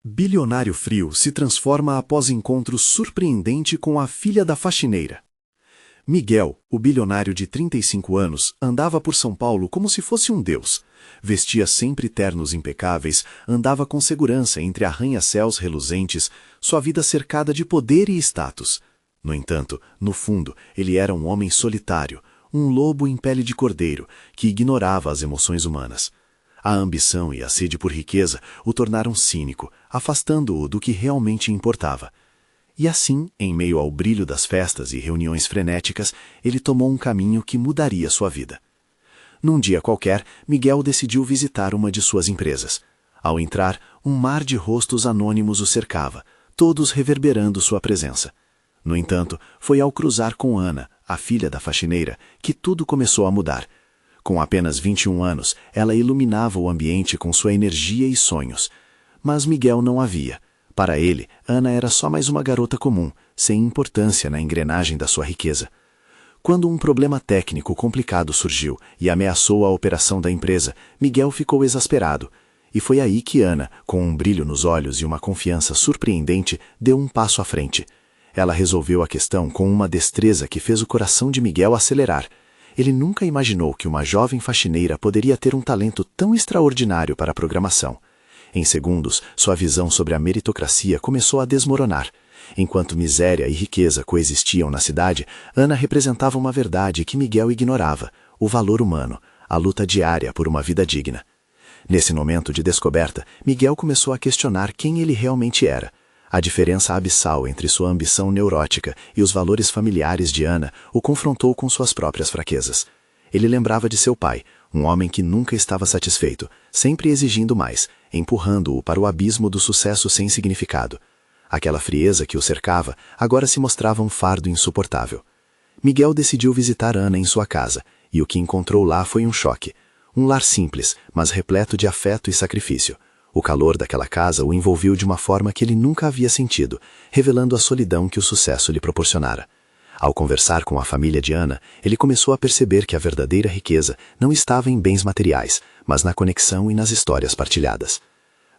Bilionário frio se transforma após encontro surpreendente com a filha da faxineira. Miguel, o bilionário de 35 anos, andava por São Paulo como se fosse um deus. Vestia sempre ternos impecáveis, andava com segurança entre arranha-céus reluzentes, sua vida cercada de poder e status. No entanto, no fundo, ele era um homem solitário, um lobo em pele de cordeiro, que ignorava as emoções humanas. A ambição e a sede por riqueza o tornaram cínico, afastando-o do que realmente importava. E assim, em meio ao brilho das festas e reuniões frenéticas, ele tomou um caminho que mudaria sua vida. Num dia qualquer, Miguel decidiu visitar uma de suas empresas. Ao entrar, um mar de rostos anônimos o cercava, todos reverberando sua presença. No entanto, foi ao cruzar com Ana, a filha da faxineira, que tudo começou a mudar. Com apenas 21 anos, ela iluminava o ambiente com sua energia e sonhos. Mas Miguel não a via. Para ele, Ana era só mais uma garota comum, sem importância na engrenagem da sua riqueza. Quando um problema técnico complicado surgiu e ameaçou a operação da empresa, Miguel ficou exasperado. E foi aí que Ana, com um brilho nos olhos e uma confiança surpreendente, deu um passo à frente. Ela resolveu a questão com uma destreza que fez o coração de Miguel acelerar. Ele nunca imaginou que uma jovem faxineira poderia ter um talento tão extraordinário para a programação. Em segundos, sua visão sobre a meritocracia começou a desmoronar. Enquanto miséria e riqueza coexistiam na cidade, Ana representava uma verdade que Miguel ignorava: o valor humano, a luta diária por uma vida digna. Nesse momento de descoberta, Miguel começou a questionar quem ele realmente era. A diferença abissal entre sua ambição neurótica e os valores familiares de Ana o confrontou com suas próprias fraquezas. Ele lembrava de seu pai, um homem que nunca estava satisfeito, sempre exigindo mais, empurrando-o para o abismo do sucesso sem significado. Aquela frieza que o cercava agora se mostrava um fardo insuportável. Miguel decidiu visitar Ana em sua casa, e o que encontrou lá foi um choque. Um lar simples, mas repleto de afeto e sacrifício. O calor daquela casa o envolveu de uma forma que ele nunca havia sentido, revelando a solidão que o sucesso lhe proporcionara. Ao conversar com a família de Ana, ele começou a perceber que a verdadeira riqueza não estava em bens materiais, mas na conexão e nas histórias partilhadas.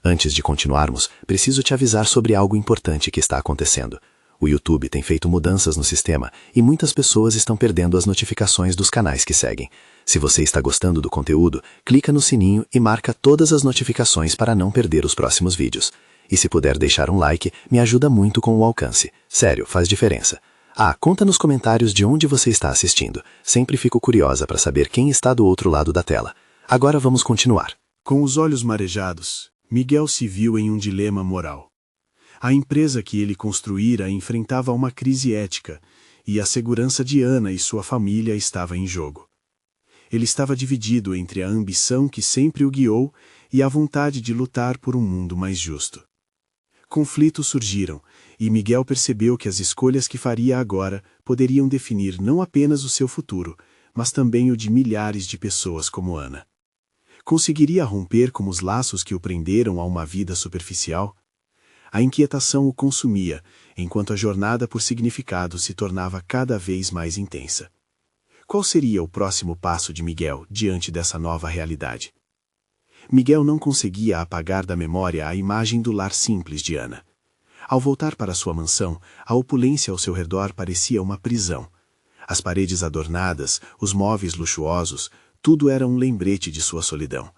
Antes de continuarmos, preciso te avisar sobre algo importante que está acontecendo. O YouTube tem feito mudanças no sistema e muitas pessoas estão perdendo as notificações dos canais que seguem. Se você está gostando do conteúdo, clica no sininho e marca todas as notificações para não perder os próximos vídeos. E se puder deixar um like, me ajuda muito com o alcance. Sério, faz diferença. Conta nos comentários de onde você está assistindo. Sempre fico curiosa para saber quem está do outro lado da tela. Agora vamos continuar. Com os olhos marejados, Miguel se viu em um dilema moral. A empresa que ele construíra enfrentava uma crise ética, e a segurança de Ana e sua família estava em jogo. Ele estava dividido entre a ambição que sempre o guiou e a vontade de lutar por um mundo mais justo. Conflitos surgiram, e Miguel percebeu que as escolhas que faria agora poderiam definir não apenas o seu futuro, mas também o de milhares de pessoas como Ana. Conseguiria romper com os laços que o prenderam a uma vida superficial? A inquietação o consumia, enquanto a jornada por significado se tornava cada vez mais intensa. Qual seria o próximo passo de Miguel diante dessa nova realidade? Miguel não conseguia apagar da memória a imagem do lar simples de Ana. Ao voltar para sua mansão, a opulência ao seu redor parecia uma prisão. As paredes adornadas, os móveis luxuosos, tudo era um lembrete de sua solidão.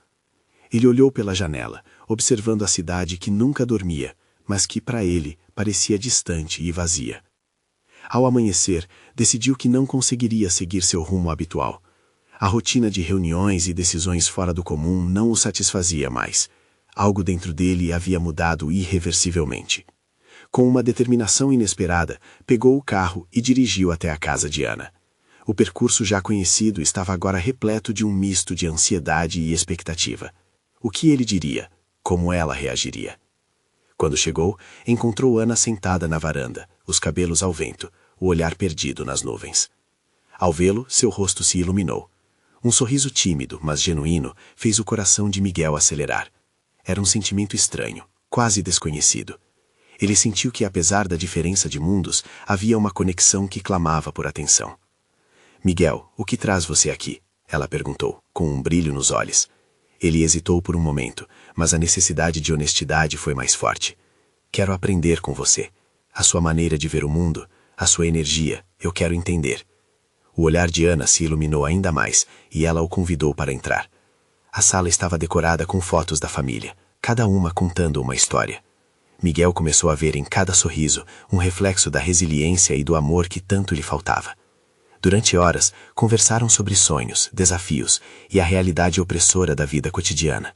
Ele olhou pela janela, observando a cidade que nunca dormia, mas que, para ele, parecia distante e vazia. Ao amanhecer, decidiu que não conseguiria seguir seu rumo habitual. A rotina de reuniões e decisões fora do comum não o satisfazia mais. Algo dentro dele havia mudado irreversivelmente. Com uma determinação inesperada, pegou o carro e dirigiu até a casa de Ana. O percurso já conhecido estava agora repleto de um misto de ansiedade e expectativa. O que ele diria? Como ela reagiria? Quando chegou, encontrou Ana sentada na varanda, os cabelos ao vento, o olhar perdido nas nuvens. Ao vê-lo, seu rosto se iluminou. Um sorriso tímido, mas genuíno, fez o coração de Miguel acelerar. Era um sentimento estranho, quase desconhecido. Ele sentiu que, apesar da diferença de mundos, havia uma conexão que clamava por atenção. "Miguel, o que traz você aqui?" ela perguntou, com um brilho nos olhos. Ele hesitou por um momento, mas a necessidade de honestidade foi mais forte. Quero aprender com você. A sua maneira de ver o mundo, a sua energia, eu quero entender. O olhar de Ana se iluminou ainda mais e ela o convidou para entrar. A sala estava decorada com fotos da família, cada uma contando uma história. Miguel começou a ver em cada sorriso um reflexo da resiliência e do amor que tanto lhe faltava. Durante horas, conversaram sobre sonhos, desafios e a realidade opressora da vida cotidiana.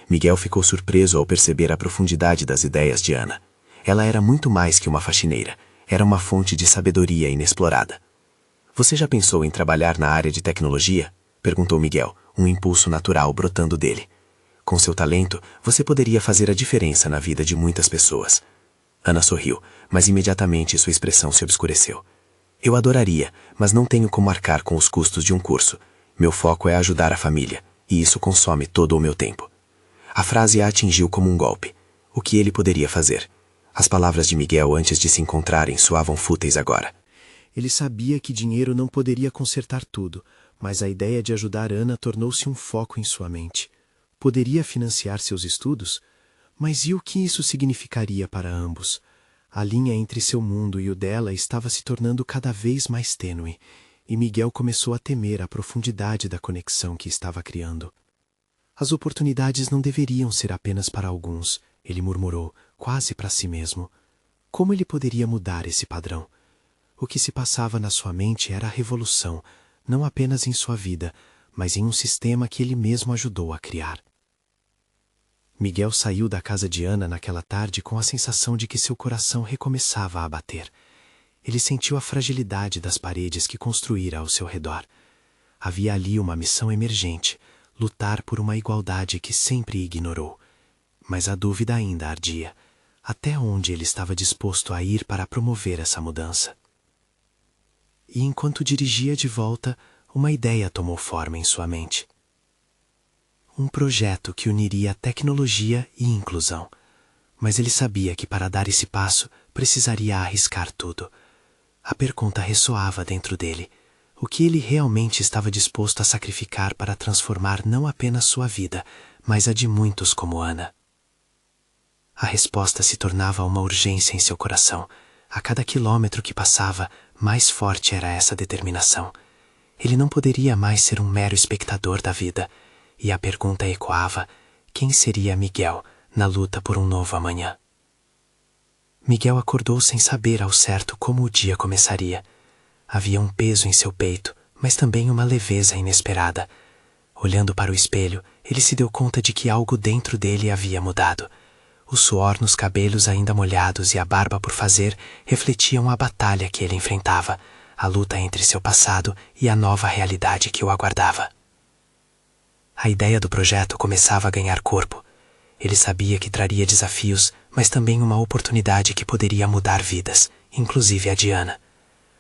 Miguel ficou surpreso ao perceber a profundidade das ideias de Ana. Ela era muito mais que uma faxineira, era uma fonte de sabedoria inexplorada. Você já pensou em trabalhar na área de tecnologia? Perguntou Miguel, um impulso natural brotando dele. Com seu talento, você poderia fazer a diferença na vida de muitas pessoas. Ana sorriu, mas imediatamente sua expressão se obscureceu. Eu adoraria, mas não tenho como arcar com os custos de um curso. Meu foco é ajudar a família, e isso consome todo o meu tempo. A frase a atingiu como um golpe. O que ele poderia fazer? As palavras de Miguel antes de se encontrarem soavam fúteis agora. Ele sabia que dinheiro não poderia consertar tudo, mas a ideia de ajudar Ana tornou-se um foco em sua mente. Poderia financiar seus estudos? Mas e o que isso significaria para ambos? A linha entre seu mundo e o dela estava se tornando cada vez mais tênue, e Miguel começou a temer a profundidade da conexão que estava criando. As oportunidades não deveriam ser apenas para alguns, ele murmurou, quase para si mesmo. Como ele poderia mudar esse padrão? O que se passava na sua mente era a revolução, não apenas em sua vida, mas em um sistema que ele mesmo ajudou a criar. Miguel saiu da casa de Ana naquela tarde com a sensação de que seu coração recomeçava a bater. Ele sentiu a fragilidade das paredes que construíra ao seu redor. Havia ali uma missão emergente, lutar por uma igualdade que sempre ignorou. Mas a dúvida ainda ardia. Até onde ele estava disposto a ir para promover essa mudança? E enquanto dirigia de volta, uma ideia tomou forma em sua mente. Um projeto que uniria tecnologia e inclusão. Mas ele sabia que para dar esse passo, precisaria arriscar tudo. A pergunta ressoava dentro dele. O que ele realmente estava disposto a sacrificar para transformar não apenas sua vida, mas a de muitos como Ana? A resposta se tornava uma urgência em seu coração. A cada quilômetro que passava, mais forte era essa determinação. Ele não poderia mais ser um mero espectador da vida. E a pergunta ecoava: quem seria Miguel na luta por um novo amanhã? Miguel acordou sem saber ao certo como o dia começaria. Havia um peso em seu peito, mas também uma leveza inesperada. Olhando para o espelho, ele se deu conta de que algo dentro dele havia mudado. O suor nos cabelos ainda molhados e a barba por fazer refletiam a batalha que ele enfrentava, a luta entre seu passado e a nova realidade que o aguardava. A ideia do projeto começava a ganhar corpo. Ele sabia que traria desafios, mas também uma oportunidade que poderia mudar vidas, inclusive a de Ana.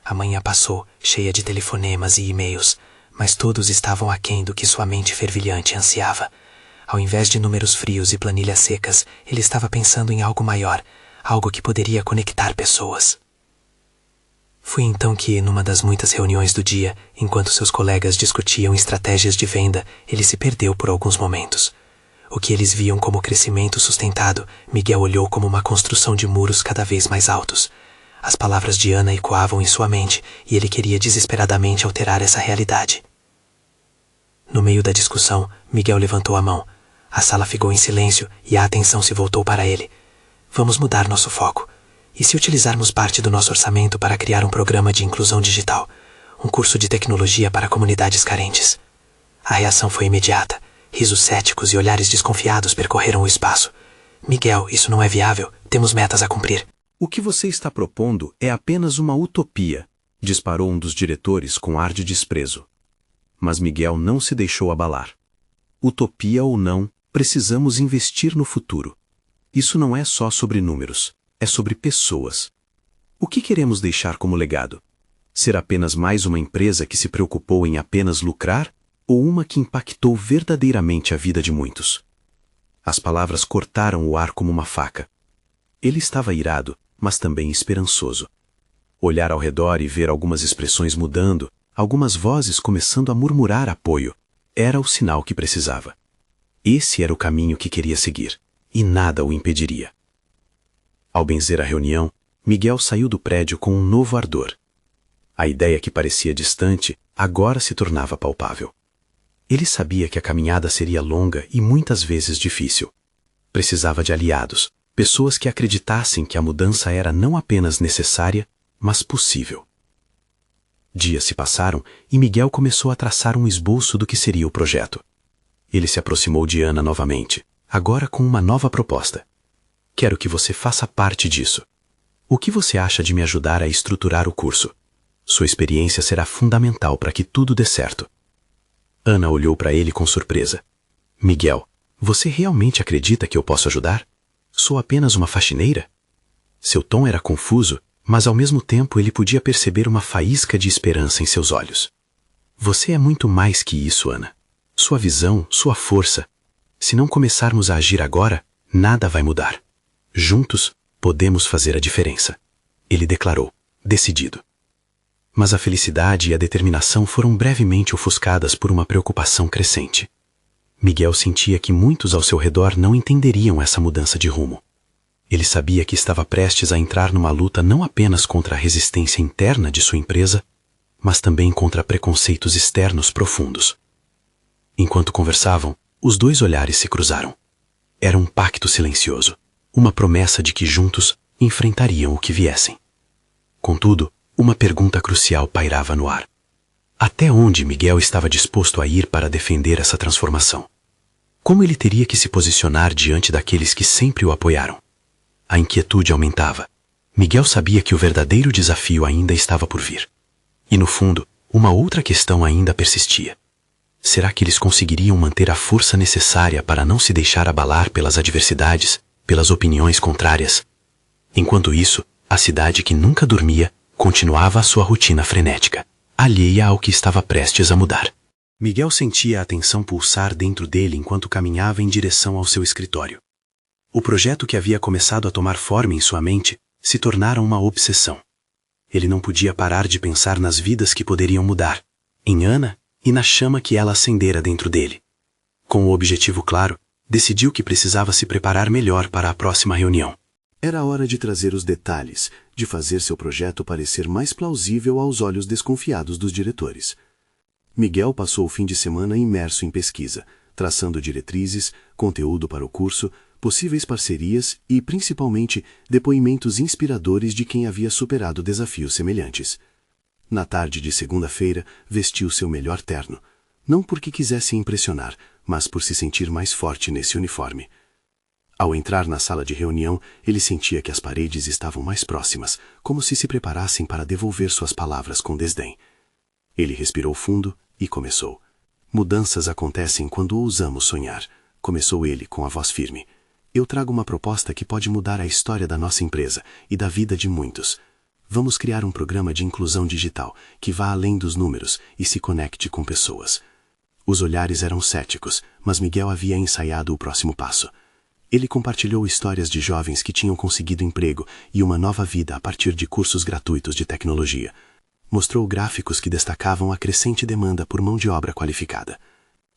A manhã passou, cheia de telefonemas e e-mails, mas todos estavam aquém do que sua mente fervilhante ansiava. Ao invés de números frios e planilhas secas, ele estava pensando em algo maior, algo que poderia conectar pessoas. Foi então que, numa das muitas reuniões do dia, enquanto seus colegas discutiam estratégias de venda, ele se perdeu por alguns momentos. O que eles viam como crescimento sustentado, Miguel olhou como uma construção de muros cada vez mais altos. As palavras de Ana ecoavam em sua mente e ele queria desesperadamente alterar essa realidade. No meio da discussão, Miguel levantou a mão. A sala ficou em silêncio e a atenção se voltou para ele. Vamos mudar nosso foco. E se utilizarmos parte do nosso orçamento para criar um programa de inclusão digital? Um curso de tecnologia para comunidades carentes? A reação foi imediata. Risos céticos e olhares desconfiados percorreram o espaço. Miguel, isso não é viável. Temos metas a cumprir. O que você está propondo é apenas uma utopia, disparou um dos diretores com ar de desprezo. Mas Miguel não se deixou abalar. Utopia ou não, precisamos investir no futuro. Isso não é só sobre números, é sobre pessoas. O que queremos deixar como legado? Ser apenas mais uma empresa que se preocupou em apenas lucrar, ou uma que impactou verdadeiramente a vida de muitos? As palavras cortaram o ar como uma faca. Ele estava irado, mas também esperançoso. Olhar ao redor e ver algumas expressões mudando, algumas vozes começando a murmurar apoio, era o sinal que precisava. Esse era o caminho que queria seguir, e nada o impediria. Ao benzer a reunião, Miguel saiu do prédio com um novo ardor. A ideia que parecia distante agora se tornava palpável. Ele sabia que a caminhada seria longa e muitas vezes difícil. Precisava de aliados, pessoas que acreditassem que a mudança era não apenas necessária, mas possível. Dias se passaram e Miguel começou a traçar um esboço do que seria o projeto. Ele se aproximou de Ana novamente, agora com uma nova proposta. Quero que você faça parte disso. O que você acha de me ajudar a estruturar o curso? Sua experiência será fundamental para que tudo dê certo. Ana olhou para ele com surpresa. Miguel, você realmente acredita que eu posso ajudar? Sou apenas uma faxineira? Seu tom era confuso, mas ao mesmo tempo ele podia perceber uma faísca de esperança em seus olhos. Você é muito mais que isso, Ana. Sua visão, sua força. Se não começarmos a agir agora, nada vai mudar. Juntos, podemos fazer a diferença. Ele declarou, decidido. Mas a felicidade e a determinação foram brevemente ofuscadas por uma preocupação crescente. Miguel sentia que muitos ao seu redor não entenderiam essa mudança de rumo. Ele sabia que estava prestes a entrar numa luta não apenas contra a resistência interna de sua empresa, mas também contra preconceitos externos profundos. Enquanto conversavam, os dois olhares se cruzaram. Era um pacto silencioso, uma promessa de que juntos enfrentariam o que viessem. Contudo, uma pergunta crucial pairava no ar. Até onde Miguel estava disposto a ir para defender essa transformação? Como ele teria que se posicionar diante daqueles que sempre o apoiaram? A inquietude aumentava. Miguel sabia que o verdadeiro desafio ainda estava por vir. E no fundo, uma outra questão ainda persistia. Será que eles conseguiriam manter a força necessária para não se deixar abalar pelas adversidades, pelas opiniões contrárias? Enquanto isso, a cidade que nunca dormia continuava a sua rotina frenética, alheia ao que estava prestes a mudar. Miguel sentia a tensão pulsar dentro dele enquanto caminhava em direção ao seu escritório. O projeto que havia começado a tomar forma em sua mente se tornara uma obsessão. Ele não podia parar de pensar nas vidas que poderiam mudar, em Ana e na chama que ela acendera dentro dele. Com o objetivo claro, decidiu que precisava se preparar melhor para a próxima reunião. Era hora de trazer os detalhes, de fazer seu projeto parecer mais plausível aos olhos desconfiados dos diretores. Miguel passou o fim de semana imerso em pesquisa, traçando diretrizes, conteúdo para o curso, possíveis parcerias e, principalmente, depoimentos inspiradores de quem havia superado desafios semelhantes. Na tarde de segunda-feira, vestiu seu melhor terno, não porque quisesse impressionar, mas por se sentir mais forte nesse uniforme. Ao entrar na sala de reunião, ele sentia que as paredes estavam mais próximas, como se preparassem para devolver suas palavras com desdém. Ele respirou fundo e começou. Mudanças acontecem quando ousamos sonhar, começou ele com a voz firme. Eu trago uma proposta que pode mudar a história da nossa empresa e da vida de muitos. Vamos criar um programa de inclusão digital que vá além dos números e se conecte com pessoas. Os olhares eram céticos, mas Miguel havia ensaiado o próximo passo. Ele compartilhou histórias de jovens que tinham conseguido emprego e uma nova vida a partir de cursos gratuitos de tecnologia. Mostrou gráficos que destacavam a crescente demanda por mão de obra qualificada.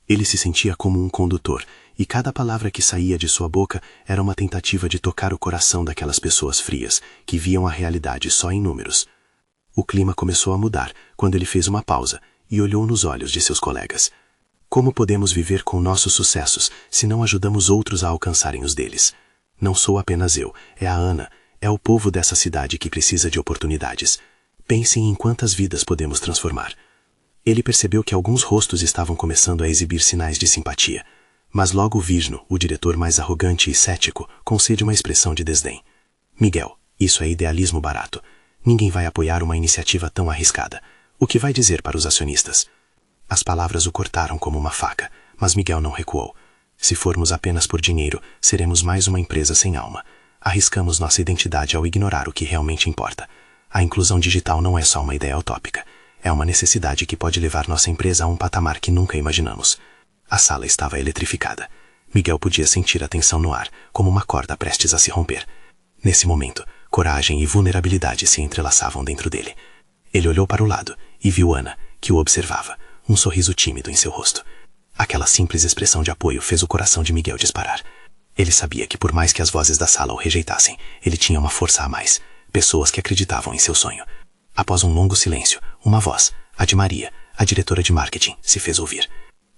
Ele se sentia como um condutor, e cada palavra que saía de sua boca era uma tentativa de tocar o coração daquelas pessoas frias, que viam a realidade só em números. O clima começou a mudar quando ele fez uma pausa e olhou nos olhos de seus colegas. Como podemos viver com nossos sucessos se não ajudamos outros a alcançarem os deles? Não sou apenas eu, é a Ana, é o povo dessa cidade que precisa de oportunidades. Pensem em quantas vidas podemos transformar. Ele percebeu que alguns rostos estavam começando a exibir sinais de simpatia, mas logo Vishnu, o diretor mais arrogante e cético, concede uma expressão de desdém. Miguel, isso é idealismo barato. Ninguém vai apoiar uma iniciativa tão arriscada. O que vai dizer para os acionistas? As palavras o cortaram como uma faca, mas Miguel não recuou. Se formos apenas por dinheiro, seremos mais uma empresa sem alma. Arriscamos nossa identidade ao ignorar o que realmente importa. A inclusão digital não é só uma ideia utópica. É uma necessidade que pode levar nossa empresa a um patamar que nunca imaginamos. A sala estava eletrificada. Miguel podia sentir a tensão no ar, como uma corda prestes a se romper. Nesse momento, coragem e vulnerabilidade se entrelaçavam dentro dele. Ele olhou para o lado e viu Ana, que o observava, um sorriso tímido em seu rosto. Aquela simples expressão de apoio fez o coração de Miguel disparar. Ele sabia que por mais que as vozes da sala o rejeitassem, ele tinha uma força a mais. Pessoas que acreditavam em seu sonho. Após um longo silêncio, uma voz, a de Maria, a diretora de marketing, se fez ouvir.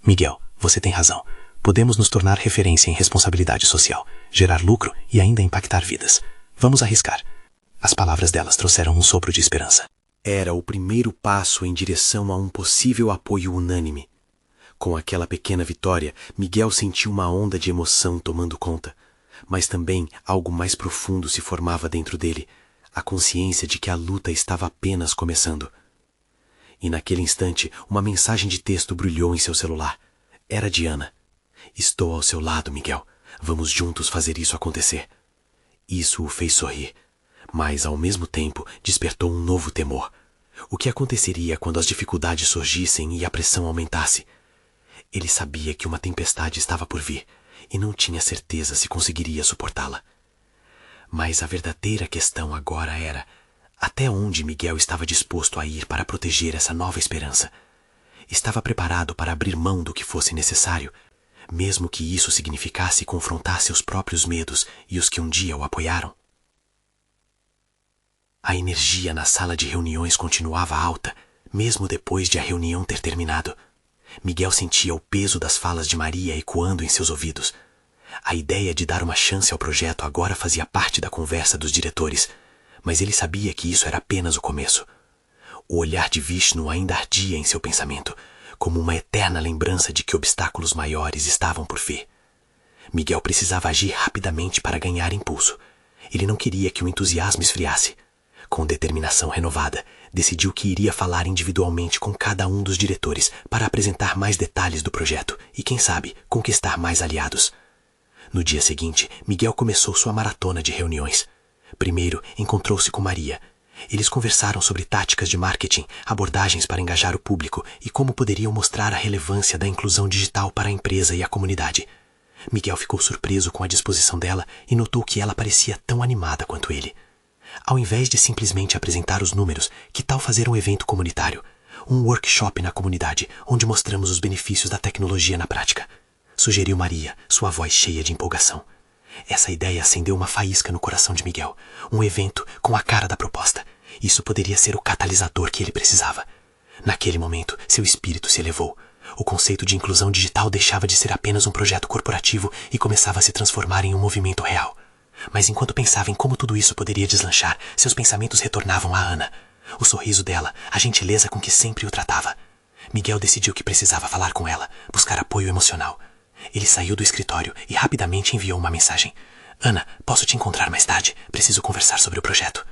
Miguel, você tem razão. Podemos nos tornar referência em responsabilidade social, gerar lucro e ainda impactar vidas. Vamos arriscar. As palavras delas trouxeram um sopro de esperança. Era o primeiro passo em direção a um possível apoio unânime. Com aquela pequena vitória, Miguel sentiu uma onda de emoção tomando conta, mas também algo mais profundo se formava dentro dele, a consciência de que a luta estava apenas começando. E naquele instante, uma mensagem de texto brilhou em seu celular. Era de Ana. Estou ao seu lado, Miguel. Vamos juntos fazer isso acontecer. Isso o fez sorrir, mas ao mesmo tempo despertou um novo temor. O que aconteceria quando as dificuldades surgissem e a pressão aumentasse? Ele sabia que uma tempestade estava por vir e não tinha certeza se conseguiria suportá-la. Mas a verdadeira questão agora era até onde Miguel estava disposto a ir para proteger essa nova esperança. Estava preparado para abrir mão do que fosse necessário, mesmo que isso significasse confrontar seus próprios medos e os que um dia o apoiaram? A energia na sala de reuniões continuava alta, mesmo depois de a reunião ter terminado. Miguel sentia o peso das falas de Maria ecoando em seus ouvidos. A ideia de dar uma chance ao projeto agora fazia parte da conversa dos diretores, mas ele sabia que isso era apenas o começo. O olhar de Vishnu ainda ardia em seu pensamento, como uma eterna lembrança de que obstáculos maiores estavam por vir. Miguel precisava agir rapidamente para ganhar impulso. Ele não queria que o entusiasmo esfriasse. Com determinação renovada, decidiu que iria falar individualmente com cada um dos diretores para apresentar mais detalhes do projeto e, quem sabe, conquistar mais aliados. No dia seguinte, Miguel começou sua maratona de reuniões. Primeiro, encontrou-se com Maria. Eles conversaram sobre táticas de marketing, abordagens para engajar o público e como poderiam mostrar a relevância da inclusão digital para a empresa e a comunidade. Miguel ficou surpreso com a disposição dela e notou que ela parecia tão animada quanto ele. Ao invés de simplesmente apresentar os números, que tal fazer um evento comunitário? Um workshop na comunidade, onde mostramos os benefícios da tecnologia na prática? Sugeriu Maria, sua voz cheia de empolgação. Essa ideia acendeu uma faísca no coração de Miguel. Um evento com a cara da proposta. Isso poderia ser o catalisador que ele precisava. Naquele momento, seu espírito se elevou. O conceito de inclusão digital deixava de ser apenas um projeto corporativo e começava a se transformar em um movimento real. Mas enquanto pensava em como tudo isso poderia deslanchar, seus pensamentos retornavam a Ana. O sorriso dela, a gentileza com que sempre o tratava. Miguel decidiu que precisava falar com ela, buscar apoio emocional. Ele saiu do escritório e rapidamente enviou uma mensagem. Ana, posso te encontrar mais tarde? Preciso conversar sobre o projeto.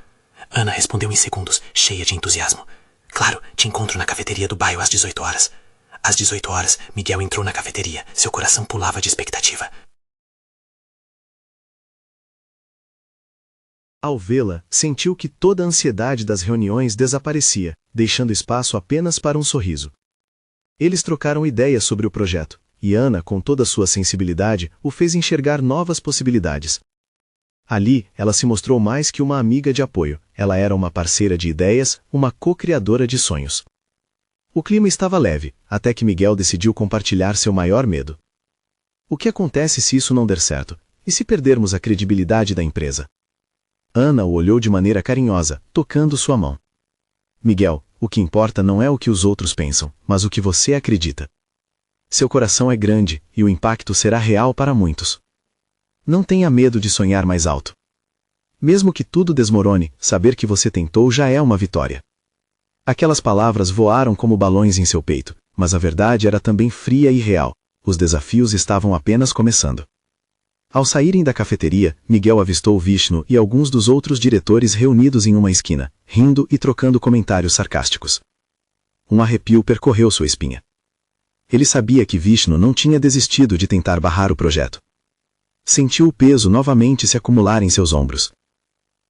Ana respondeu em segundos, cheia de entusiasmo. Claro, te encontro na cafeteria do bairro às 18 horas. Às 18 horas, Miguel entrou na cafeteria. Seu coração pulava de expectativa. Ao vê-la, sentiu que toda a ansiedade das reuniões desaparecia, deixando espaço apenas para um sorriso. Eles trocaram ideias sobre o projeto, e Ana, com toda a sua sensibilidade, o fez enxergar novas possibilidades. Ali, ela se mostrou mais que uma amiga de apoio, ela era uma parceira de ideias, uma co-criadora de sonhos. O clima estava leve, até que Miguel decidiu compartilhar seu maior medo. O que acontece se isso não der certo? E se perdermos a credibilidade da empresa? Ana o olhou de maneira carinhosa, tocando sua mão. Miguel, o que importa não é o que os outros pensam, mas o que você acredita. Seu coração é grande, e o impacto será real para muitos. Não tenha medo de sonhar mais alto. Mesmo que tudo desmorone, saber que você tentou já é uma vitória. Aquelas palavras voaram como balões em seu peito, mas a verdade era também fria e real. Os desafios estavam apenas começando. Ao saírem da cafeteria, Miguel avistou Vishnu e alguns dos outros diretores reunidos em uma esquina, rindo e trocando comentários sarcásticos. Um arrepio percorreu sua espinha. Ele sabia que Vishnu não tinha desistido de tentar barrar o projeto. Sentiu o peso novamente se acumular em seus ombros.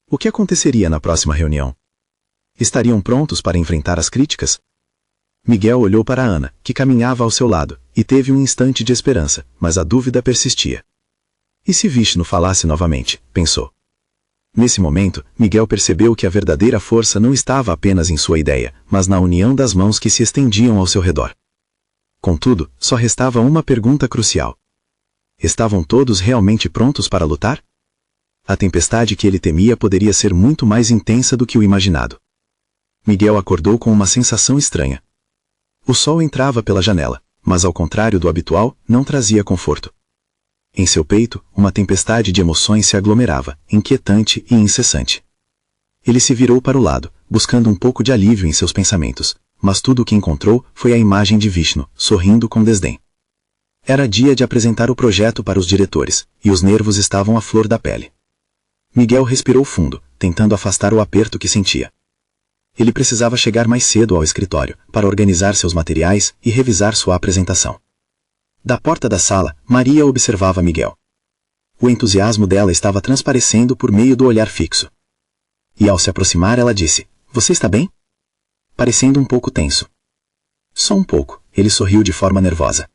O que aconteceria na próxima reunião? Estariam prontos para enfrentar as críticas? Miguel olhou para Ana, que caminhava ao seu lado, e teve um instante de esperança, mas a dúvida persistia. E se Vishnu falasse novamente? Pensou. Nesse momento, Miguel percebeu que a verdadeira força não estava apenas em sua ideia, mas na união das mãos que se estendiam ao seu redor. Contudo, só restava uma pergunta crucial. Estavam todos realmente prontos para lutar? A tempestade que ele temia poderia ser muito mais intensa do que o imaginado. Miguel acordou com uma sensação estranha. O sol entrava pela janela, mas ao contrário do habitual, não trazia conforto. Em seu peito, uma tempestade de emoções se aglomerava, inquietante e incessante. Ele se virou para o lado, buscando um pouco de alívio em seus pensamentos, mas tudo o que encontrou foi a imagem de Vishnu, sorrindo com desdém. Era dia de apresentar o projeto para os diretores, e os nervos estavam à flor da pele. Miguel respirou fundo, tentando afastar o aperto que sentia. Ele precisava chegar mais cedo ao escritório, para organizar seus materiais e revisar sua apresentação. Da porta da sala, Maria observava Miguel. O entusiasmo dela estava transparecendo por meio do olhar fixo. E ao se aproximar, ela disse: "Você está bem?" Parecendo um pouco tenso. Só um pouco, ele sorriu de forma nervosa.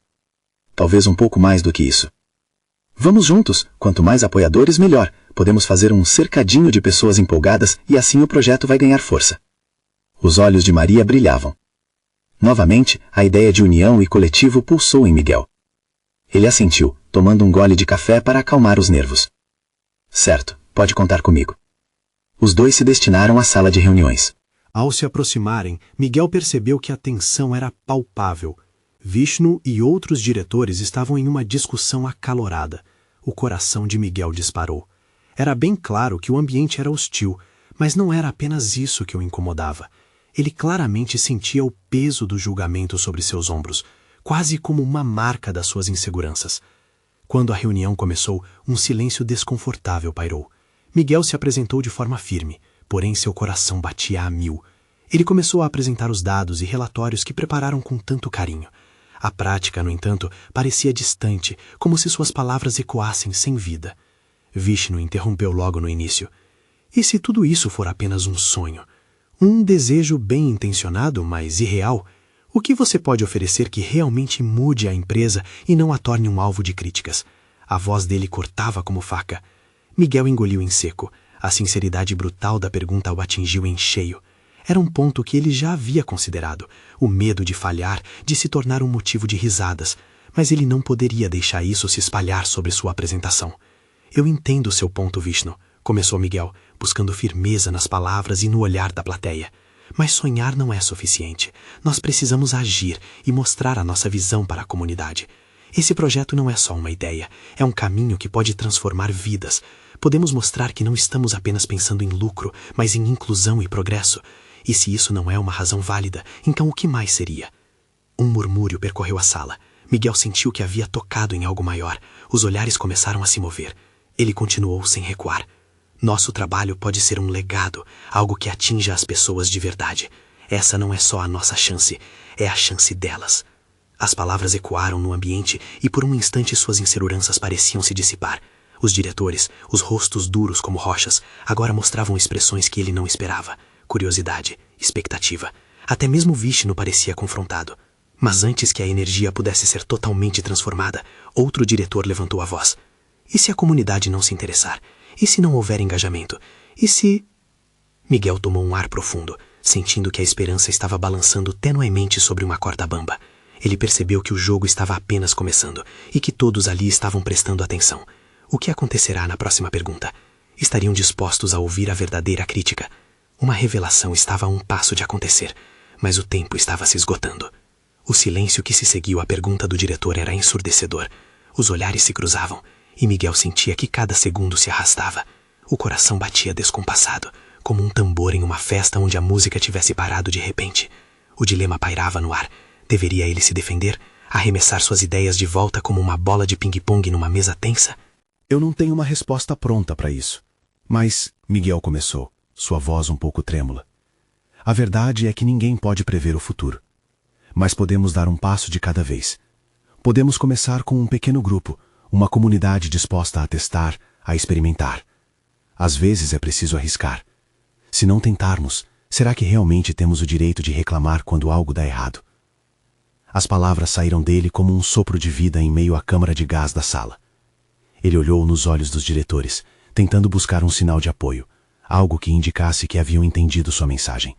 Talvez um pouco mais do que isso. Vamos juntos, quanto mais apoiadores melhor, podemos fazer um cercadinho de pessoas empolgadas e assim o projeto vai ganhar força. Os olhos de Maria brilhavam. Novamente, a ideia de união e coletivo pulsou em Miguel. Ele assentiu, tomando um gole de café para acalmar os nervos. Certo, pode contar comigo. Os dois se destinaram à sala de reuniões. Ao se aproximarem, Miguel percebeu que a tensão era palpável. Vishnu e outros diretores estavam em uma discussão acalorada. O coração de Miguel disparou. Era bem claro que o ambiente era hostil, mas não era apenas isso que o incomodava. Ele claramente sentia o peso do julgamento sobre seus ombros, quase como uma marca das suas inseguranças. Quando a reunião começou, um silêncio desconfortável pairou. Miguel se apresentou de forma firme, porém seu coração batia a mil. Ele começou a apresentar os dados e relatórios que prepararam com tanto carinho. A prática, no entanto, parecia distante, como se suas palavras ecoassem sem vida. Vishnu interrompeu logo no início. E se tudo isso for apenas um sonho? Um desejo bem intencionado, mas irreal? O que você pode oferecer que realmente mude a empresa e não a torne um alvo de críticas? A voz dele cortava como faca. Miguel engoliu em seco. A sinceridade brutal da pergunta o atingiu em cheio. Era um ponto que ele já havia considerado, o medo de falhar, de se tornar um motivo de risadas, mas ele não poderia deixar isso se espalhar sobre sua apresentação. Eu entendo seu ponto, Vishnu, começou Miguel, buscando firmeza nas palavras e no olhar da plateia. Mas sonhar não é suficiente. Nós precisamos agir e mostrar a nossa visão para a comunidade. Esse projeto não é só uma ideia, é um caminho que pode transformar vidas. Podemos mostrar que não estamos apenas pensando em lucro, mas em inclusão e progresso. E se isso não é uma razão válida, então o que mais seria? Um murmúrio percorreu a sala. Miguel sentiu que havia tocado em algo maior. Os olhares começaram a se mover. Ele continuou sem recuar. Nosso trabalho pode ser um legado, algo que atinja as pessoas de verdade. Essa não é só a nossa chance, é a chance delas. As palavras ecoaram no ambiente e por um instante suas inseguranças pareciam se dissipar. Os diretores, os rostos duros como rochas, agora mostravam expressões que ele não esperava. Curiosidade, expectativa. Até mesmo Vishnu parecia confrontado. Mas antes que a energia pudesse ser totalmente transformada, outro diretor levantou a voz. E se a comunidade não se interessar? E se não houver engajamento? E se... Miguel tomou um ar profundo, sentindo que a esperança estava balançando tenuemente sobre uma corda bamba. Ele percebeu que o jogo estava apenas começando e que todos ali estavam prestando atenção. O que acontecerá na próxima pergunta? Estariam dispostos a ouvir a verdadeira crítica? Uma revelação estava a um passo de acontecer, mas o tempo estava se esgotando. O silêncio que se seguiu à pergunta do diretor era ensurdecedor. Os olhares se cruzavam e Miguel sentia que cada segundo se arrastava. O coração batia descompassado, como um tambor em uma festa onde a música tivesse parado de repente. O dilema pairava no ar. Deveria ele se defender? Arremessar suas ideias de volta como uma bola de ping-pong numa mesa tensa? Eu não tenho uma resposta pronta para isso. Mas, Miguel começou, sua voz um pouco trêmula. A verdade é que ninguém pode prever o futuro. Mas podemos dar um passo de cada vez. Podemos começar com um pequeno grupo, uma comunidade disposta a testar, a experimentar. Às vezes é preciso arriscar. Se não tentarmos, será que realmente temos o direito de reclamar quando algo dá errado? As palavras saíram dele como um sopro de vida em meio à câmara de gás da sala. Ele olhou nos olhos dos diretores, tentando buscar um sinal de apoio, algo que indicasse que haviam entendido sua mensagem.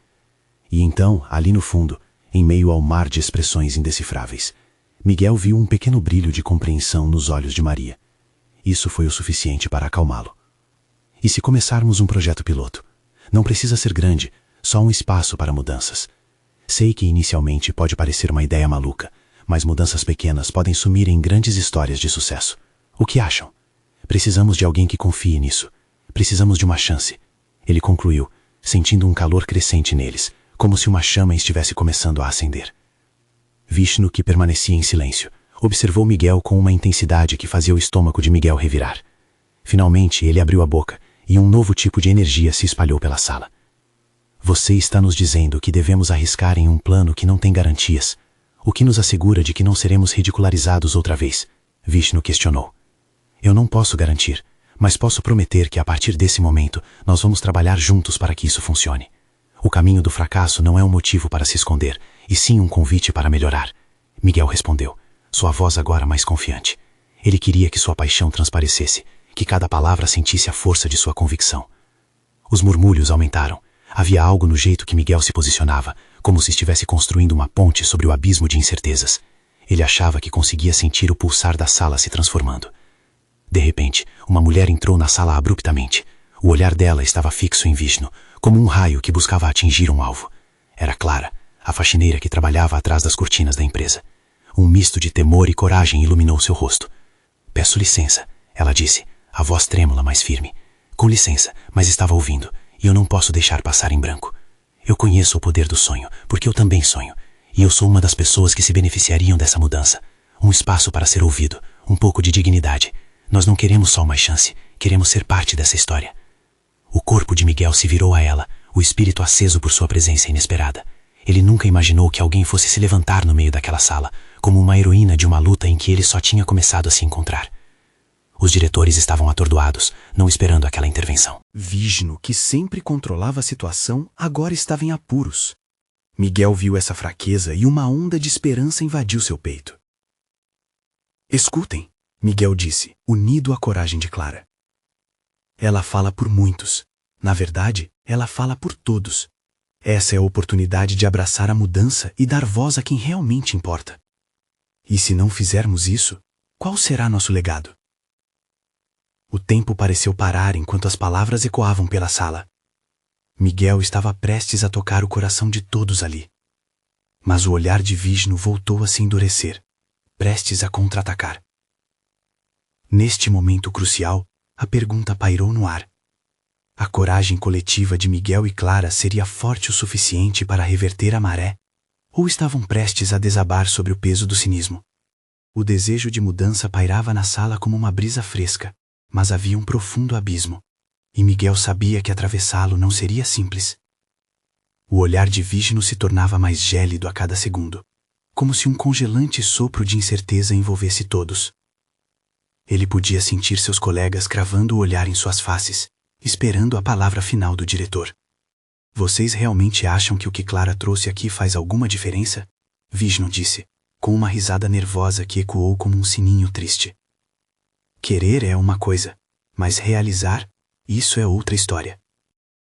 E então, ali no fundo, em meio ao mar de expressões indecifráveis, Miguel viu um pequeno brilho de compreensão nos olhos de Maria. Isso foi o suficiente para acalmá-lo. E se começarmos um projeto piloto? Não precisa ser grande, só um espaço para mudanças. Sei que inicialmente pode parecer uma ideia maluca, mas mudanças pequenas podem sumir em grandes histórias de sucesso. O que acham? Precisamos de alguém que confie nisso. Precisamos de uma chance. Ele concluiu, sentindo um calor crescente neles, como se uma chama estivesse começando a acender. Vishnu, que permanecia em silêncio, observou Miguel com uma intensidade que fazia o estômago de Miguel revirar. Finalmente, ele abriu a boca e um novo tipo de energia se espalhou pela sala. Você está nos dizendo que devemos arriscar em um plano que não tem garantias. O que nos assegura de que não seremos ridicularizados outra vez? Vishnu questionou. Eu não posso garantir, mas posso prometer que a partir desse momento nós vamos trabalhar juntos para que isso funcione. O caminho do fracasso não é um motivo para se esconder, e sim um convite para melhorar. Miguel respondeu, sua voz agora mais confiante. Ele queria que sua paixão transparecesse, que cada palavra sentisse a força de sua convicção. Os murmúrios aumentaram. Havia algo no jeito que Miguel se posicionava, como se estivesse construindo uma ponte sobre o abismo de incertezas. Ele achava que conseguia sentir o pulsar da sala se transformando. De repente, uma mulher entrou na sala abruptamente. O olhar dela estava fixo em Vishnu, como um raio que buscava atingir um alvo. Era Clara, a faxineira que trabalhava atrás das cortinas da empresa. Um misto de temor e coragem iluminou seu rosto. Peço licença, ela disse, a voz trêmula, mas firme. Com licença, mas estava ouvindo, e eu não posso deixar passar em branco. Eu conheço o poder do sonho, porque eu também sonho, e eu sou uma das pessoas que se beneficiariam dessa mudança. Um espaço para ser ouvido, um pouco de dignidade. Nós não queremos só uma chance, queremos ser parte dessa história. O corpo de Miguel se virou a ela, o espírito aceso por sua presença inesperada. Ele nunca imaginou que alguém fosse se levantar no meio daquela sala, como uma heroína de uma luta em que ele só tinha começado a se encontrar. Os diretores estavam atordoados, não esperando aquela intervenção. Vishnu, que sempre controlava a situação, agora estava em apuros. Miguel viu essa fraqueza e uma onda de esperança invadiu seu peito. Escutem, Miguel disse, unido à coragem de Clara. Ela fala por muitos. Na verdade, ela fala por todos. Essa é a oportunidade de abraçar a mudança e dar voz a quem realmente importa. E se não fizermos isso, qual será nosso legado? O tempo pareceu parar enquanto as palavras ecoavam pela sala. Miguel estava prestes a tocar o coração de todos ali. Mas o olhar de Vishnu voltou a se endurecer, prestes a contra-atacar. Neste momento crucial, a pergunta pairou no ar. A coragem coletiva de Miguel e Clara seria forte o suficiente para reverter a maré? Ou estavam prestes a desabar sobre o peso do cinismo? O desejo de mudança pairava na sala como uma brisa fresca, mas havia um profundo abismo, e Miguel sabia que atravessá-lo não seria simples. O olhar de Vishnu se tornava mais gélido a cada segundo, como se um congelante sopro de incerteza envolvesse todos. Ele podia sentir seus colegas cravando o olhar em suas faces, esperando a palavra final do diretor. Vocês realmente acham que o que Clara trouxe aqui faz alguma diferença? Vishnu disse, com uma risada nervosa que ecoou como um sininho triste. Querer é uma coisa, mas realizar, isso é outra história.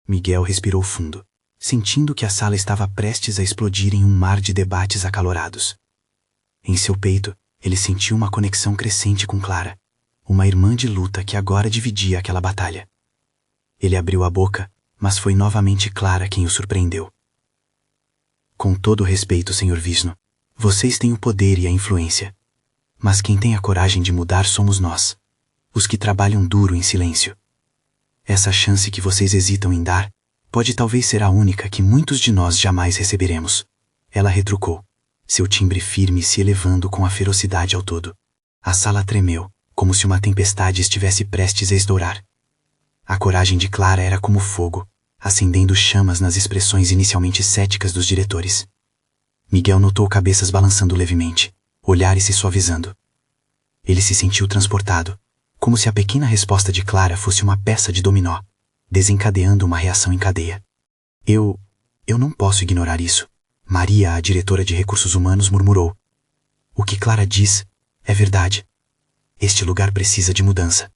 Miguel respirou fundo, sentindo que a sala estava prestes a explodir em um mar de debates acalorados. Em seu peito, ele sentiu uma conexão crescente com Clara, uma irmã de luta que agora dividia aquela batalha. Ele abriu a boca, mas foi novamente Clara quem o surpreendeu. Com todo o respeito, Sr. Vishnu, vocês têm o poder e a influência. Mas quem tem a coragem de mudar somos nós, os que trabalham duro em silêncio. Essa chance que vocês hesitam em dar pode talvez ser a única que muitos de nós jamais receberemos. Ela retrucou, seu timbre firme se elevando com a ferocidade ao todo. A sala tremeu, como se uma tempestade estivesse prestes a estourar. A coragem de Clara era como fogo, acendendo chamas nas expressões inicialmente céticas dos diretores. Miguel notou cabeças balançando levemente, olhares se suavizando. Ele se sentiu transportado, como se a pequena resposta de Clara fosse uma peça de dominó, desencadeando uma reação em cadeia. Eu não posso ignorar isso. Maria, a diretora de recursos humanos, murmurou. O que Clara diz é verdade. Este lugar precisa de mudança.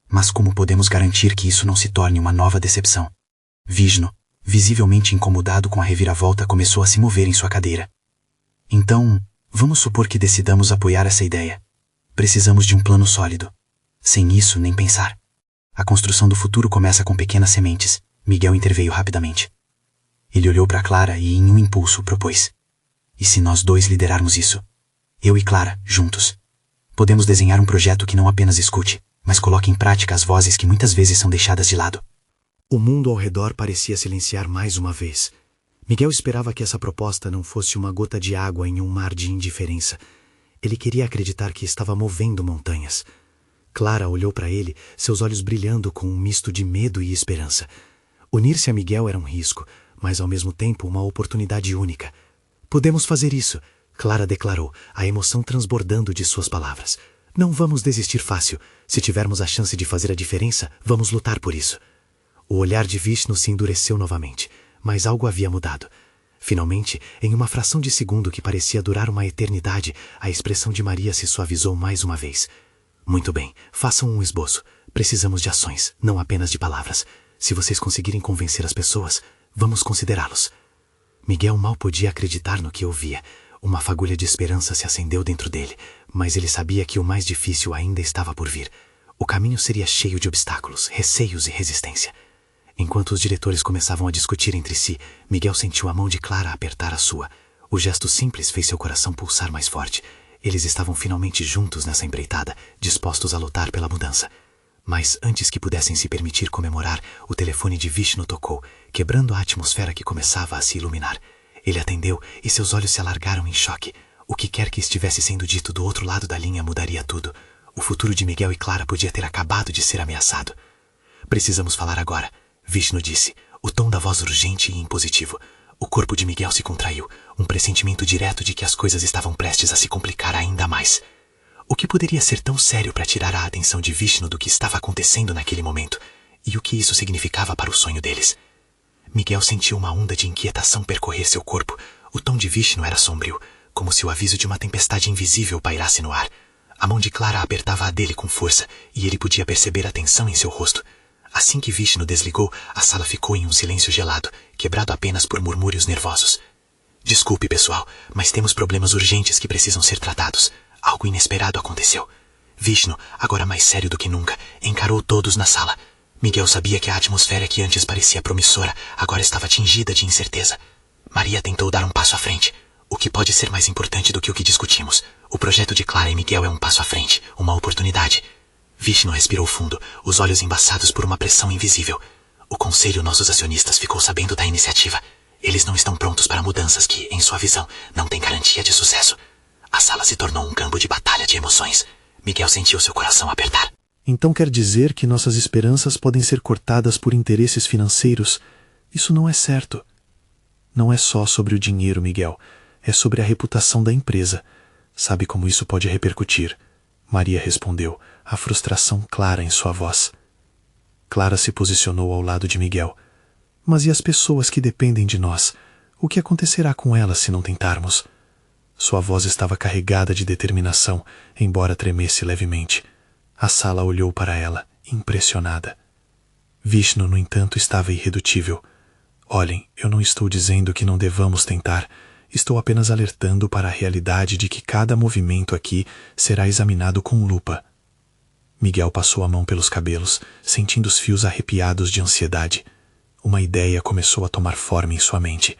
Mas como podemos garantir que isso não se torne uma nova decepção? Vishnu, visivelmente incomodado com a reviravolta, começou a se mover em sua cadeira. Então, Vamos supor que decidamos apoiar essa ideia. Precisamos de um plano sólido. Sem isso, nem pensar. A construção do futuro começa com pequenas sementes. Miguel interveio rapidamente. Ele olhou para Clara e, em um impulso, propôs: e se nós dois liderarmos isso? Eu e Clara, juntos. Podemos desenhar um projeto que não apenas escute, mas coloque em prática as vozes que muitas vezes são deixadas de lado. O mundo ao redor parecia silenciar mais uma vez. Miguel esperava que essa proposta não fosse uma gota de água em um mar de indiferença. Ele queria acreditar que estava movendo montanhas. Clara olhou para ele, seus olhos brilhando com um misto de medo e esperança. Unir-se a Miguel era um risco, mas ao mesmo tempo uma oportunidade única. Podemos fazer isso, Clara declarou, a emoção transbordando de suas palavras. Não vamos desistir fácil. Se tivermos a chance de fazer a diferença, vamos lutar por isso. O olhar de Vishnu se endureceu novamente, mas algo havia mudado. Finalmente, em uma fração de segundo que parecia durar uma eternidade, a expressão de Maria se suavizou mais uma vez. Muito bem, façam um esboço. Precisamos de ações, não apenas de palavras. Se vocês conseguirem convencer as pessoas, vamos considerá-los. Miguel mal podia acreditar no que ouvia. Uma fagulha de esperança se acendeu dentro dele, mas ele sabia que o mais difícil ainda estava por vir. O caminho seria cheio de obstáculos, receios e resistência. Enquanto os diretores começavam a discutir entre si, Miguel sentiu a mão de Clara apertar a sua. O gesto simples fez seu coração pulsar mais forte. Eles estavam finalmente juntos nessa empreitada, dispostos a lutar pela mudança. Mas antes que pudessem se permitir comemorar, o telefone de Vishnu tocou, quebrando a atmosfera que começava a se iluminar. Ele atendeu e seus olhos se alargaram em choque. O que quer que estivesse sendo dito do outro lado da linha mudaria tudo. O futuro de Miguel e Clara podia ter acabado de ser ameaçado. Precisamos falar agora, Vishnu disse, o tom da voz urgente e impositivo. O corpo de Miguel se contraiu, um pressentimento direto de que as coisas estavam prestes a se complicar ainda mais. O que poderia ser tão sério para tirar a atenção de Vishnu do que estava acontecendo naquele momento? E o que isso significava para o sonho deles? Miguel sentiu uma onda de inquietação percorrer seu corpo. O tom de Vishnu era sombrio, como se o aviso de uma tempestade invisível pairasse no ar. A mão de Clara apertava a dele com força, e ele podia perceber a tensão em seu rosto. Assim que Vishnu desligou, a sala ficou em um silêncio gelado, quebrado apenas por murmúrios nervosos. Desculpe, pessoal, mas temos problemas urgentes que precisam ser tratados. Algo inesperado aconteceu. Vishnu, agora mais sério do que nunca, encarou todos na sala. Miguel sabia que a atmosfera que antes parecia promissora agora estava tingida de incerteza. Maria tentou dar um passo à frente. O que pode ser mais importante do que o que discutimos? O projeto de Clara e Miguel é um passo à frente, uma oportunidade. Vishnu respirou fundo, os olhos embaçados por uma pressão invisível. O conselho, nossos acionistas, ficou sabendo da iniciativa. Eles não estão prontos para mudanças que, em sua visão, não têm garantia de sucesso. A sala se tornou um campo de batalha de emoções. Miguel sentiu seu coração apertar. Então quer dizer que nossas esperanças podem ser cortadas por interesses financeiros? Isso não é certo. Não é só sobre o dinheiro, Miguel. É sobre a reputação da empresa. Sabe como isso pode repercutir? Maria respondeu, a frustração clara em sua voz. Clara se posicionou ao lado de Miguel. Mas e as pessoas que dependem de nós? O que acontecerá com elas se não tentarmos? Sua voz estava carregada de determinação, embora tremesse levemente. A sala olhou para ela, impressionada. Vishnu, no entanto, estava irredutível. Olhem, eu não estou dizendo que não devamos tentar. Estou apenas alertando para a realidade de que cada movimento aqui será examinado com lupa. Miguel passou a mão pelos cabelos, sentindo os fios arrepiados de ansiedade. Uma ideia começou a tomar forma em sua mente.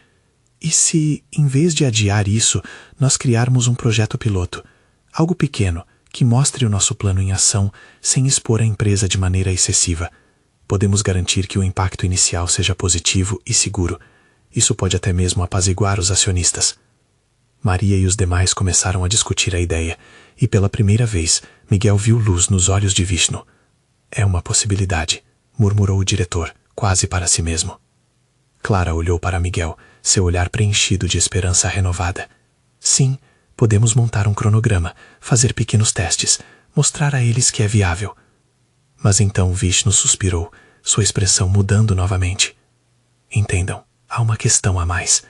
E se, em vez de adiar isso, nós criarmos um projeto piloto? Algo pequeno, que mostre o nosso plano em ação, sem expor a empresa de maneira excessiva. Podemos garantir que o impacto inicial seja positivo e seguro. Isso pode até mesmo apaziguar os acionistas. Maria e os demais começaram a discutir a ideia, e pela primeira vez, Miguel viu luz nos olhos de Vishnu. É uma possibilidade, murmurou o diretor, quase para si mesmo. Clara olhou para Miguel, seu olhar preenchido de esperança renovada. Sim, podemos montar um cronograma, fazer pequenos testes, mostrar a eles que é viável. Mas então Vishnu suspirou, sua expressão mudando novamente. Entendam, há uma questão a mais.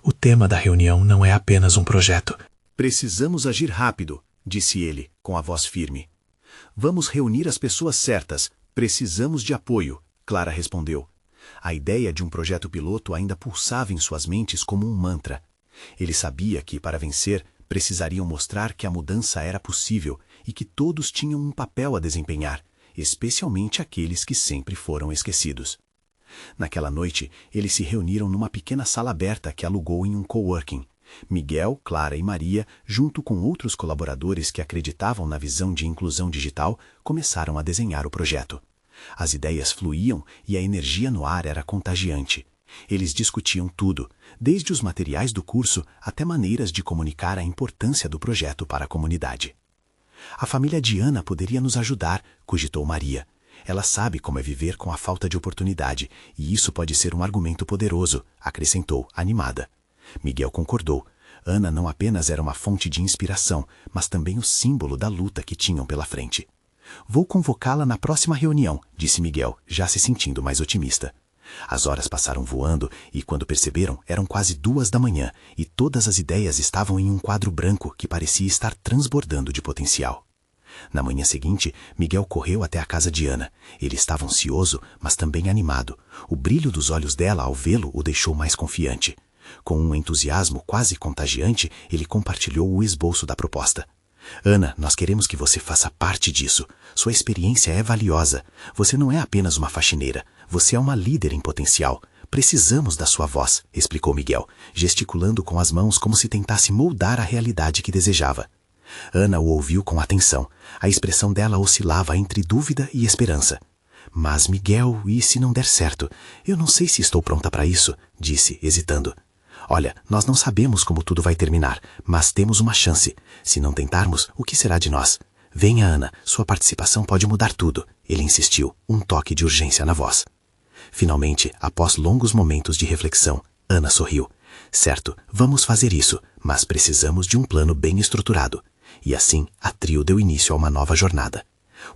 O tema da reunião não é apenas um projeto. Precisamos agir rápido, disse ele, com a voz firme. Vamos reunir as pessoas certas. Precisamos de apoio, Clara respondeu. A ideia de um projeto piloto ainda pulsava em suas mentes como um mantra. Ele sabia que, para vencer, Precisariam mostrar que a mudança era possível e que todos tinham um papel a desempenhar, especialmente aqueles que sempre foram esquecidos. Naquela noite, eles se reuniram numa pequena sala aberta que alugou em um coworking. Miguel, Clara e Maria, junto com outros colaboradores que acreditavam na visão de inclusão digital, começaram a desenhar o projeto. As ideias fluíam e a energia no ar era contagiante. Eles discutiam tudo, desde os materiais do curso até maneiras de comunicar a importância do projeto para a comunidade. A família de Ana poderia nos ajudar, cogitou Maria. Ela sabe como é viver com a falta de oportunidade, e isso pode ser um argumento poderoso, acrescentou, animada. Miguel concordou. Ana não apenas era uma fonte de inspiração, mas também o símbolo da luta que tinham pela frente. Vou convocá-la na próxima reunião, disse Miguel, já se sentindo mais otimista. As horas passaram voando e, quando perceberam, eram quase 2 da manhã e todas as ideias estavam em um quadro branco que parecia estar transbordando de potencial. Na manhã seguinte, Miguel correu até a casa de Ana. Ele estava ansioso, mas também animado. O brilho dos olhos dela ao vê-lo o deixou mais confiante. Com um entusiasmo quase contagiante, ele compartilhou o esboço da proposta. Ana, nós queremos que você faça parte disso. Sua experiência é valiosa. Você não é apenas uma faxineira. Você é uma líder em potencial. Precisamos da sua voz, explicou Miguel, gesticulando com as mãos como se tentasse moldar a realidade que desejava. Ana o ouviu com atenção. A expressão dela oscilava entre dúvida e esperança. Mas, Miguel, e se não der certo? Eu não sei se estou pronta para isso, disse, hesitando. Olha, nós não sabemos como tudo vai terminar, mas temos uma chance. Se não tentarmos, o que será de nós? Venha, Ana, sua participação pode mudar tudo, ele insistiu, um toque de urgência na voz. Finalmente, após longos momentos de reflexão, Ana sorriu. Certo, vamos fazer isso, mas precisamos de um plano bem estruturado. E assim, a trio deu início a uma nova jornada.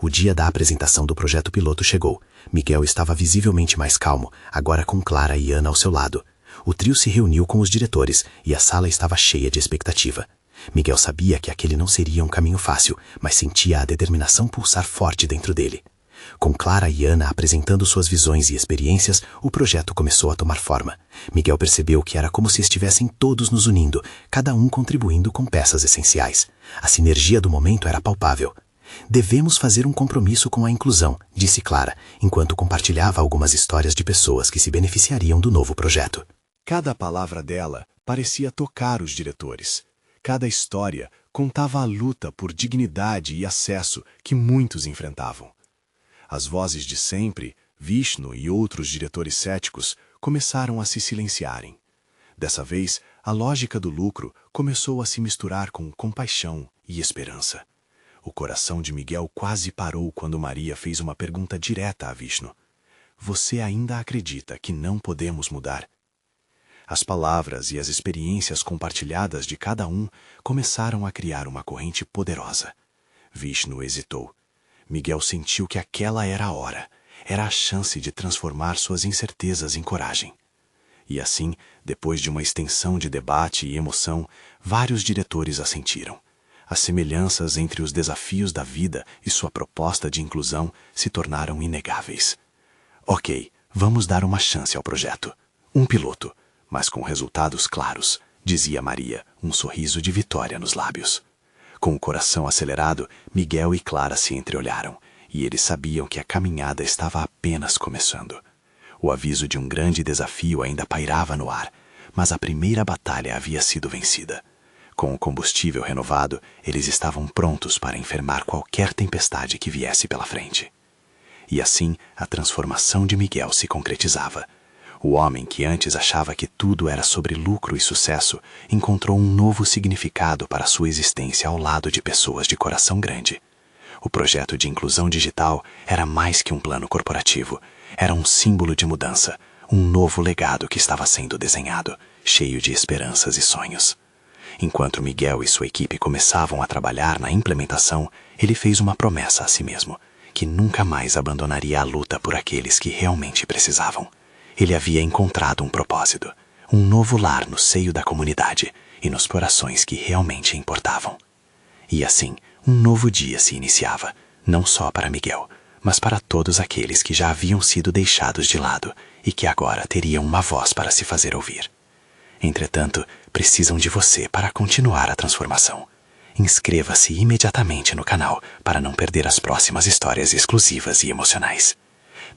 O dia da apresentação do projeto piloto chegou. Miguel estava visivelmente mais calmo, agora com Clara e Ana ao seu lado. O trio se reuniu com os diretores e a sala estava cheia de expectativa. Miguel sabia que aquele não seria um caminho fácil, mas sentia a determinação pulsar forte dentro dele. Com Clara e Ana apresentando suas visões e experiências, o projeto começou a tomar forma. Miguel percebeu que era como se estivessem todos nos unindo, cada um contribuindo com peças essenciais. A sinergia do momento era palpável. Devemos fazer um compromisso com a inclusão, disse Clara, enquanto compartilhava algumas histórias de pessoas que se beneficiariam do novo projeto. Cada palavra dela parecia tocar os diretores. Cada história contava a luta por dignidade e acesso que muitos enfrentavam. As vozes de sempre, Vishnu e outros diretores céticos, começaram a se silenciarem. Dessa vez, a lógica do lucro começou a se misturar com compaixão e esperança. O coração de Miguel quase parou quando Maria fez uma pergunta direta a Vishnu. Você ainda acredita que não podemos mudar? As palavras e as experiências compartilhadas de cada um começaram a criar uma corrente poderosa. Vishnu hesitou. Miguel sentiu que aquela era a hora, era a chance de transformar suas incertezas em coragem. E assim, depois de uma extensão de debate e emoção, vários diretores assentiram. As semelhanças entre os desafios da vida e sua proposta de inclusão se tornaram inegáveis. Ok, vamos dar uma chance ao projeto. Um piloto, mas com resultados claros, dizia Maria, um sorriso de vitória nos lábios. Com o coração acelerado, Miguel e Clara se entreolharam, e eles sabiam que a caminhada estava apenas começando. O aviso de um grande desafio ainda pairava no ar, mas a primeira batalha havia sido vencida. Com o combustível renovado, eles estavam prontos para enfermar qualquer tempestade que viesse pela frente. E assim, a transformação de Miguel se concretizava. O homem que antes achava que tudo era sobre lucro e sucesso, encontrou um novo significado para sua existência ao lado de pessoas de coração grande. O projeto de inclusão digital era mais que um plano corporativo, era um símbolo de mudança, um novo legado que estava sendo desenhado, cheio de esperanças e sonhos. Enquanto Miguel e sua equipe começavam a trabalhar na implementação, ele fez uma promessa a si mesmo, que nunca mais abandonaria a luta por aqueles que realmente precisavam. Ele havia encontrado um propósito, um novo lar no seio da comunidade e nos corações que realmente importavam. E assim, um novo dia se iniciava, não só para Miguel, mas para todos aqueles que já haviam sido deixados de lado e que agora teriam uma voz para se fazer ouvir. Entretanto, precisam de você para continuar a transformação. Inscreva-se imediatamente no canal para não perder as próximas histórias exclusivas e emocionais.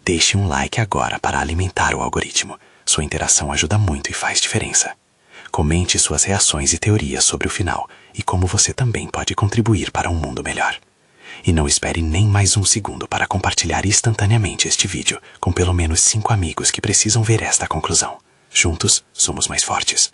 Deixe um like agora para alimentar o algoritmo. Sua interação ajuda muito e faz diferença. Comente suas reações e teorias sobre o final e como você também pode contribuir para um mundo melhor. E não espere nem mais um segundo para compartilhar instantaneamente este vídeo com pelo menos 5 amigos que precisam ver esta conclusão. Juntos, somos mais fortes.